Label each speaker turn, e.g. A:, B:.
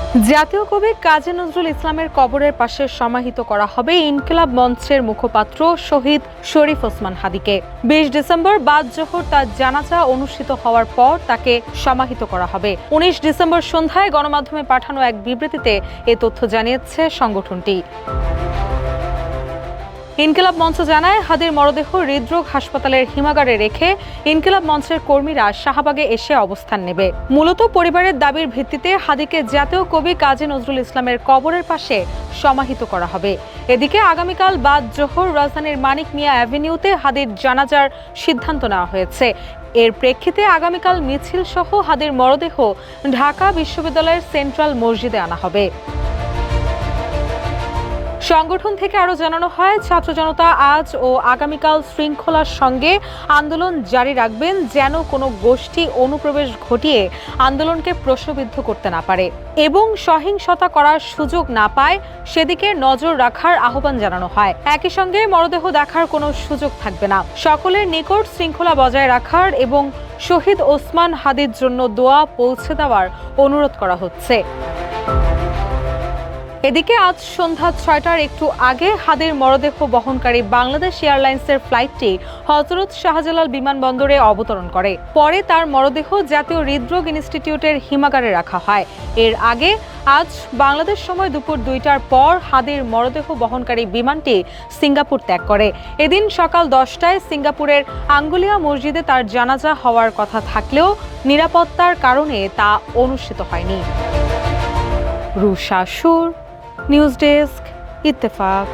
A: জাতীয় কবি কাজী নজরুল ইসলামের কবরের পাশে সমাহিত করা হবে ইনকিলাব মঞ্চের মুখপাত্র শহীদ শরীফ ওসমান হাদীকে। ২০ ডিসেম্বর বাদ জোহর তার জানাজা অনুষ্ঠিত হওয়ার পর তাকে সমাহিত করা হবে। ১৯ ডিসেম্বর সন্ধ্যায় গণমাধ্যমে পাঠানো এক বিবৃতিতে এ তথ্য জানিয়েছে সংগঠনটি। ইনকিলাব মঞ্চ জানায়, হাদীর মরদেহ হৃদরোগ হাসপাতালের হিমাগারে রেখে ইনকিলাব মঞ্চের কর্মীরা শাহবাগে এসে অবস্থান নেবে। মূলত পরিবারের দাবির ভিত্তিতে হাদীকে জাতীয় কবি কাজী নজরুল ইসলামের কবরের পাশে সমাহিত করা হবে। এদিকে আগামীকাল বাদ জোহর রাজধানীর মানিক মিয়া অ্যাভিনিউতে হাদীর জানাজার সিদ্ধান্ত নেওয়া হয়েছে। এর প্রেক্ষিতে আগামীকাল মিছিল সহ হাদীর মরদেহ ঢাকা বিশ্ববিদ্যালয়ের সেন্ট্রাল মসজিদে আনা হবে। সংগঠন থেকে আরো জানানো হয়, ছাত্র জনতা আজ ও আগামীকাল শৃঙ্খলার সঙ্গে আন্দোলন জারি রাখবেন, যেন কোনো গোষ্ঠী অনুপ্রবেশ ঘটিয়ে আন্দোলনকে প্রশ্নবিদ্ধ করতে না পারে এবং সহিংসতা করার সুযোগ না পায় সেদিকে নজর রাখার আহ্বান জানানো হয়। একই সঙ্গে মরদেহ দেখার কোনো সুযোগ থাকবে না। সকলের নিকট শৃঙ্খলা বজায় রাখার এবং শহীদ ওসমান হাদীর জন্য দোয়া পৌঁছে দেওয়ার অনুরোধ করা হচ্ছে। এদিকে আজ সন্ধ্যা ৬টার একটু আগে হাদীর মরদেহ বহনকারী বাংলাদেশ এয়ারলাইন্সের ফ্লাইটটি হযরত শাহজালাল বিমানবন্দরে অবতরণ করে। পরে তার মরদেহ জাতীয় হৃদরোগ ইনস্টিটিউটের হিমাগারে রাখা হয়। এর আগে আজ বাংলাদেশ সময় দুপুর ২টার পর হাদীর মরদেহ বহনকারী বিমানটি সিঙ্গাপুর ত্যাগ করে। এদিন সকাল ১০টায় সিঙ্গাপুরের আঙ্গুলিয়া মসজিদে তার জানাজা হওয়ার কথা থাকলেও নিরাপত্তার কারণে তা অনুষ্ঠিত হয়নি। রুশা সুর, নিউজ ডেস্ক, ইত্তেফাক।